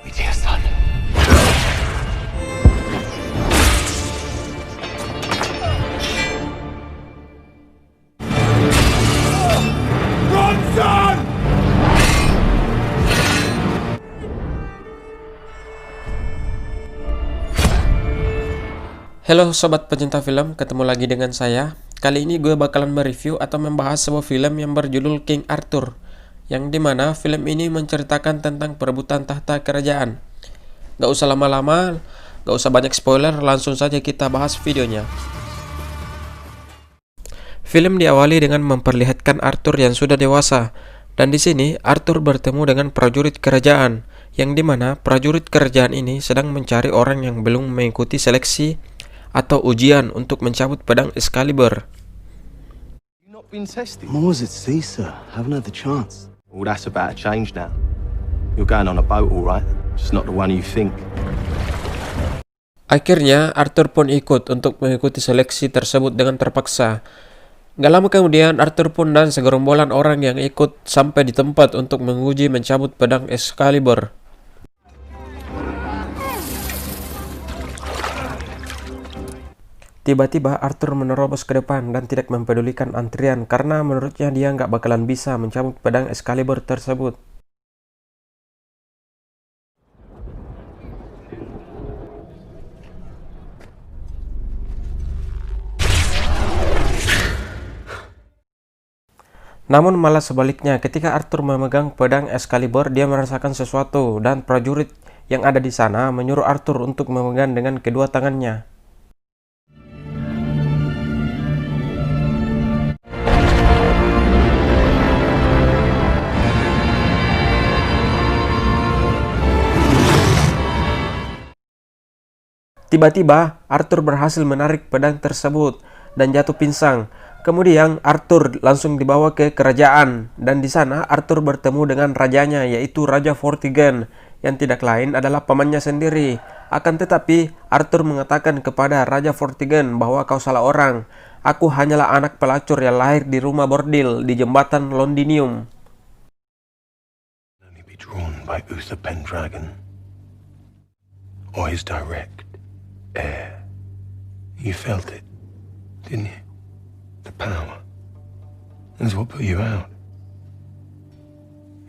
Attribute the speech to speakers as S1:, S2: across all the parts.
S1: Widya-san.
S2: Halo sobat pecinta film, ketemu lagi dengan saya. Kali ini gue bakalan mereview atau membahas sebuah film yang berjudul King Arthur, yang dimana film ini menceritakan tentang perebutan tahta kerajaan. Gak usah lama-lama, gak usah banyak spoiler, langsung saja kita bahas videonya. Film diawali dengan memperlihatkan Arthur yang sudah dewasa, dan di sini Arthur bertemu dengan prajurit kerajaan, yang dimana prajurit kerajaan ini sedang mencari orang yang belum mengikuti seleksi atau ujian untuk mencabut pedang Excalibur.
S3: More was at sea, sir. Haven't had the chance.
S4: Well, that's about to change now. You're going on a boat, all right? Just not the one you think.
S2: Akhirnya Arthur pun ikut untuk mengikuti seleksi tersebut dengan terpaksa. Gak lama kemudian Arthur pun dan segerombolan orang yang ikut sampai di tempat untuk menguji mencabut pedang Excalibur. Tiba-tiba Arthur menerobos ke depan dan tidak mempedulikan antrian karena menurutnya dia nggak bakalan bisa mencabut pedang Excalibur tersebut. Namun malah sebaliknya, ketika Arthur memegang pedang Excalibur, dia merasakan sesuatu dan prajurit yang ada di sana menyuruh Arthur untuk memegang dengan kedua tangannya. Tiba-tiba, Arthur berhasil menarik pedang tersebut dan jatuh pingsan. Kemudian, Arthur langsung dibawa ke kerajaan, dan di sana Arthur bertemu dengan rajanya, yaitu Raja Vortigern, yang tidak lain adalah pamannya sendiri. Akan tetapi, Arthur mengatakan kepada Raja Vortigern bahwa kau salah orang. Aku hanyalah anak pelacur yang lahir di rumah bordil di jembatan Londinium.
S4: Only be drawn by Uther Pendragon, or his direct heir. You felt it, didn't you? The power. That's what put you out.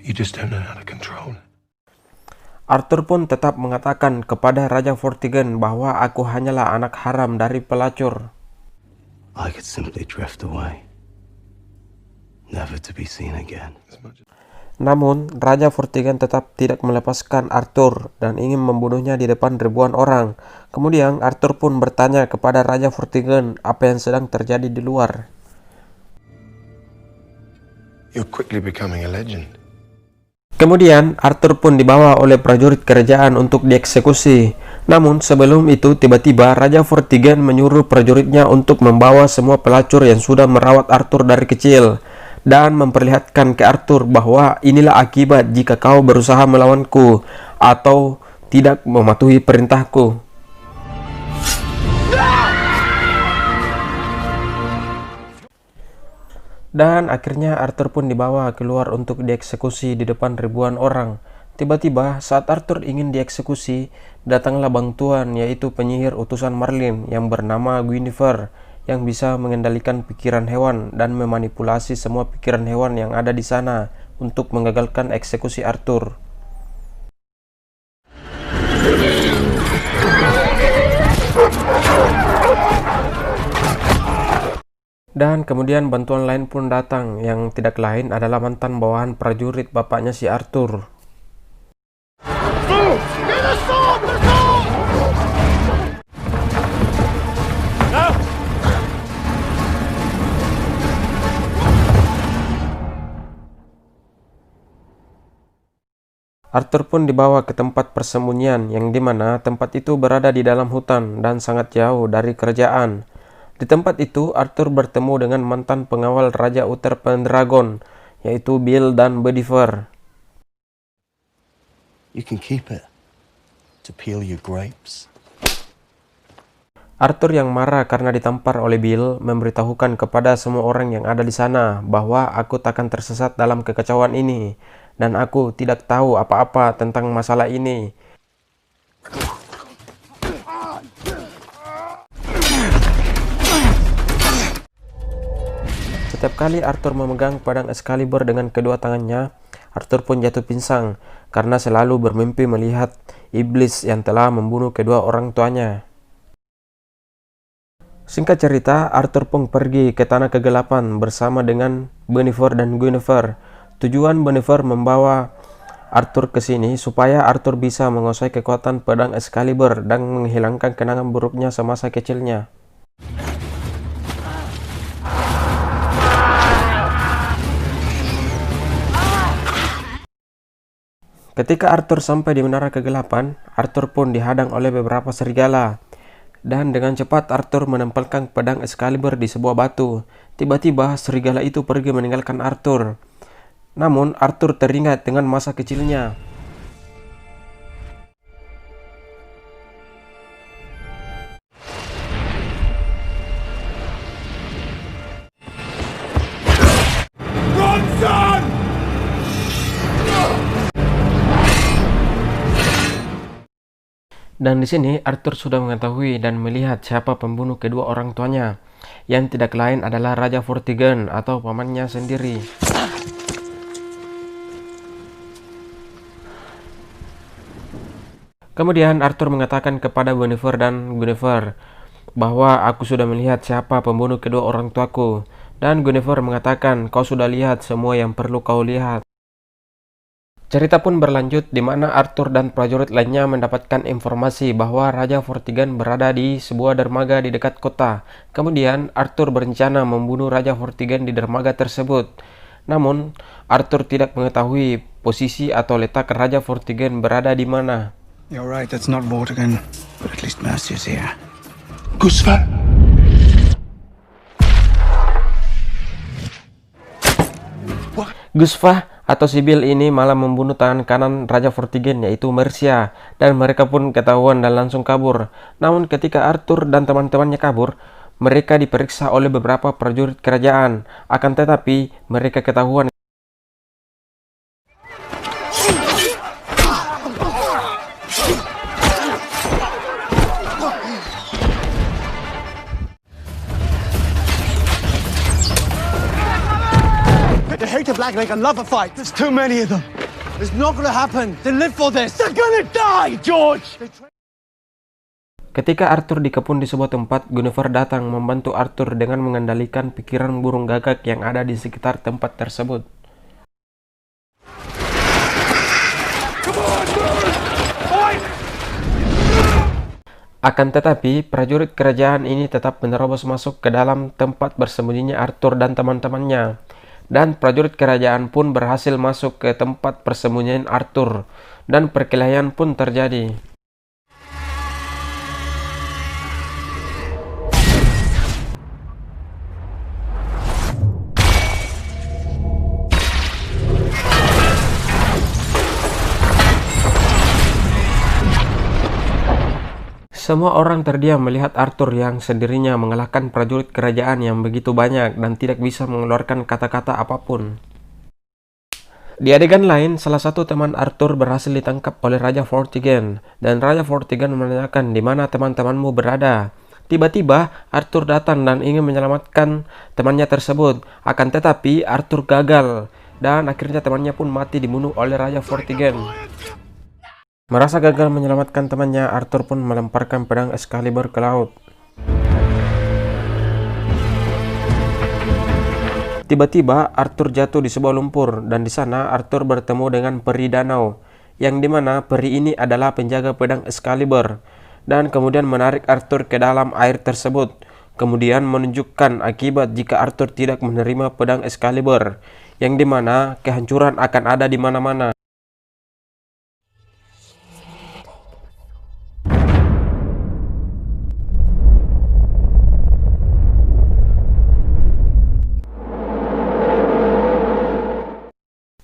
S4: You just don't know how to control it.
S2: Arthur pun tetap mengatakan kepada Raja Vortigern bahwa aku hanyalah anak haram dari pelacur.
S3: I could simply drift away, never to be seen again.
S2: Namun, Raja Vortigern tetap tidak melepaskan Arthur dan ingin membunuhnya di depan ribuan orang. Kemudian, Arthur pun bertanya kepada Raja Vortigern apa yang sedang terjadi di luar.
S4: You're quickly becoming a legend.
S2: Kemudian, Arthur pun dibawa oleh prajurit kerajaan untuk dieksekusi. Namun, sebelum itu tiba-tiba Raja Vortigern menyuruh prajuritnya untuk membawa semua pelacur yang sudah merawat Arthur dari kecil, dan memperlihatkan ke Arthur bahwa inilah akibat jika kau berusaha melawanku atau tidak mematuhi perintahku. Dan akhirnya Arthur pun dibawa keluar untuk dieksekusi di depan ribuan orang. Tiba-tiba saat Arthur ingin dieksekusi, datanglah bantuan, yaitu penyihir utusan Merlin yang bernama Guinevere, yang bisa mengendalikan pikiran hewan dan memanipulasi semua pikiran hewan yang ada di sana untuk mengagalkan eksekusi Arthur. Dan kemudian bantuan lain pun datang, yang tidak lain adalah mantan bawahan prajurit bapaknya si Arthur. Arthur pun dibawa ke tempat persembunyian, yang dimana tempat itu berada di dalam hutan dan sangat jauh dari kerajaan. Di tempat itu, Arthur bertemu dengan mantan pengawal Raja Uther Pendragon, yaitu Bill dan Bedivere.
S3: You can keep it to peel your grapes.
S2: Arthur yang marah karena ditampar oleh Bill memberitahukan kepada semua orang yang ada di sana bahwa aku takkan tersesat dalam kekacauan ini dan aku tidak tahu apa-apa tentang masalah ini. Setiap kali Arthur memegang pedang Excalibur dengan kedua tangannya, Arthur pun jatuh pingsang karena selalu bermimpi melihat iblis yang telah membunuh kedua orang tuanya. Singkat cerita, Arthur pun pergi ke Tanah Kegelapan bersama dengan Bennifer dan Guinevere. Tujuan Bennifer membawa Arthur ke sini supaya Arthur bisa menguasai kekuatan pedang Excalibur dan menghilangkan kenangan buruknya semasa kecilnya. Ketika Arthur sampai di Menara Kegelapan, Arthur pun dihadang oleh beberapa serigala. Dan dengan cepat Arthur menempelkan pedang Excalibur di sebuah batu. Tiba-tiba serigala itu pergi meninggalkan Arthur. Namun Arthur teringat dengan masa kecilnya. Dan di sini Arthur sudah mengetahui dan melihat siapa pembunuh kedua orang tuanya, yang tidak lain adalah Raja Vortigern atau pamannya sendiri. Kemudian Arthur mengatakan kepada Bennifer dan Guinevere bahwa aku sudah melihat siapa pembunuh kedua orang tuaku. Dan Guinevere mengatakan, kau sudah lihat semua yang perlu kau lihat. Cerita pun berlanjut di mana Arthur dan prajurit lainnya mendapatkan informasi bahwa Raja Vortigern berada di sebuah dermaga di dekat kota. Kemudian Arthur berencana membunuh Raja Vortigern di dermaga tersebut. Namun Arthur tidak mengetahui posisi atau letak Raja Vortigern berada di mana.
S1: You're right, that's not Vortigern, but at least Mercia's here.
S4: Gustave!
S2: Gustave atau Sibyl ini malah membunuh tangan kanan Raja Vortigern, yaitu Mercia, dan mereka pun ketahuan dan langsung kabur. Namun ketika Arthur dan teman-temannya kabur, mereka diperiksa oleh beberapa prajurit kerajaan. Akan tetapi mereka ketahuan.
S1: They hate a black like I love a fight. There's too many of them. It's not gonna happen. They live for this. They're gonna die, George!
S2: Ketika Arthur dikepung di sebuah tempat, Guinevere datang membantu Arthur dengan mengendalikan pikiran burung gagak yang ada di sekitar tempat tersebut. Akan tetapi, prajurit kerajaan ini tetap menerobos masuk ke dalam tempat bersembunyinya Arthur dan teman-temannya. Dan prajurit kerajaan pun berhasil masuk ke tempat persembunyian Arthur, dan perkelahian pun terjadi. Semua orang terdiam melihat Arthur yang sendirinya mengalahkan prajurit kerajaan yang begitu banyak dan tidak bisa mengeluarkan kata-kata apapun. Di adegan lain, salah satu teman Arthur berhasil ditangkap oleh Raja Vortigern, dan Raja Vortigern menanyakan di mana teman-temanmu berada. Tiba-tiba Arthur datang dan ingin menyelamatkan temannya tersebut. Akan tetapi Arthur gagal, dan akhirnya temannya pun mati dibunuh oleh Raja Vortigern. Merasa gagal menyelamatkan temannya, Arthur pun melemparkan pedang Excalibur ke laut. Tiba-tiba Arthur jatuh di sebuah lumpur, dan di sana Arthur bertemu dengan peri danau, yang dimana peri ini adalah penjaga pedang Excalibur, dan kemudian menarik Arthur ke dalam air tersebut, kemudian menunjukkan akibat jika Arthur tidak menerima pedang Excalibur, yang dimana kehancuran akan ada di mana-mana.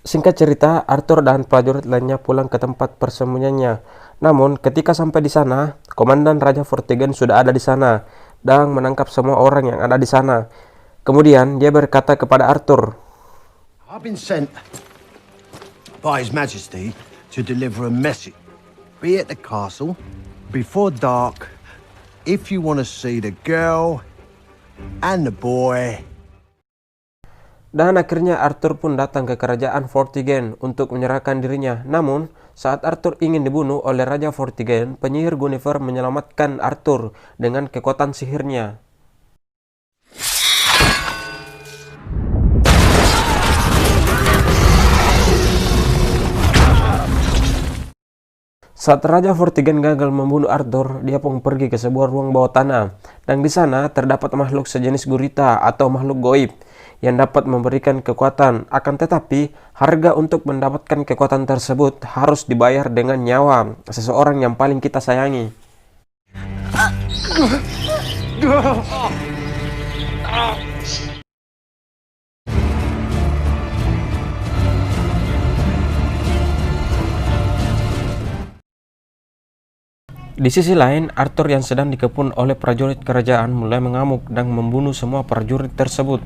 S2: Singkat cerita, Arthur dan prajurit lainnya pulang ke tempat persembunyiannya. Namun, ketika sampai di sana, Komandan Raja Vortigern sudah ada di sana dan menangkap semua orang yang ada di sana. Kemudian, dia berkata kepada Arthur,
S5: I've been sent by His Majesty to deliver a message. Be at the castle before dark if you want to see the girl and the boy.
S2: Dan akhirnya Arthur pun datang ke kerajaan Vortigern untuk menyerahkan dirinya. Namun, saat Arthur ingin dibunuh oleh Raja Vortigern, penyihir Guinevere menyelamatkan Arthur dengan kekuatan sihirnya. Saat Raja Vortigern gagal membunuh Arthur, dia pun pergi ke sebuah ruang bawah tanah. Dan di sana terdapat makhluk sejenis gurita atau makhluk goib yang dapat memberikan kekuatan. Akan tetapi, harga untuk mendapatkan kekuatan tersebut harus dibayar dengan nyawa seseorang yang paling kita sayangi. Di sisi lain, Arthur yang sedang dikepung oleh prajurit kerajaan mulai mengamuk dan membunuh semua prajurit tersebut.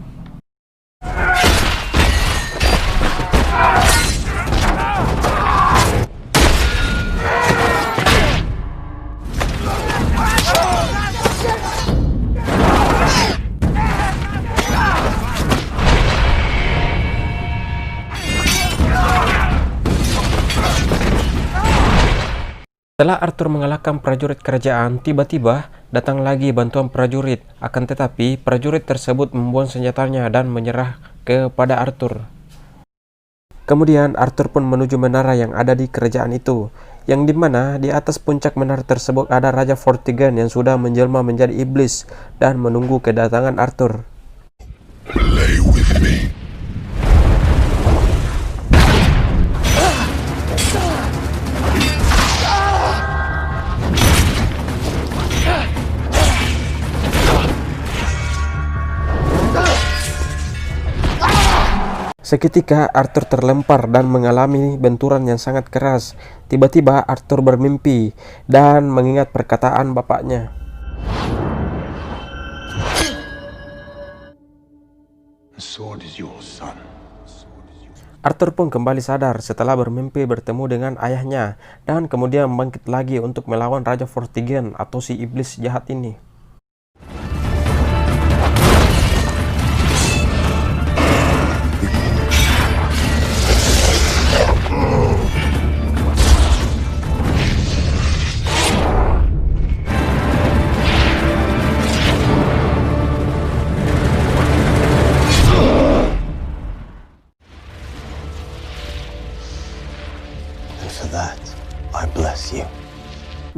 S2: Setelah Arthur mengalahkan prajurit kerajaan, tiba-tiba datang lagi bantuan prajurit. Akan tetapi, prajurit tersebut membuang senjatanya dan menyerah kepada Arthur. Kemudian, Arthur pun menuju menara yang ada di kerajaan itu, yang dimana di atas puncak menara tersebut ada Raja Vortigern yang sudah menjelma menjadi iblis dan menunggu kedatangan Arthur.
S4: Play with me.
S2: Seketika Arthur terlempar dan mengalami benturan yang sangat keras. Tiba-tiba Arthur bermimpi dan mengingat perkataan bapaknya.
S4: The sword is yours, son.
S2: Arthur pun kembali sadar setelah bermimpi bertemu dengan ayahnya dan kemudian bangkit lagi untuk melawan Raja Vortigern atau si iblis jahat ini.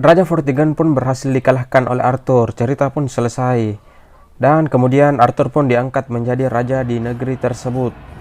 S2: Raja Vortigern pun berhasil dikalahkan oleh Arthur. Cerita pun selesai. Dan kemudian Arthur pun diangkat menjadi raja di negeri tersebut.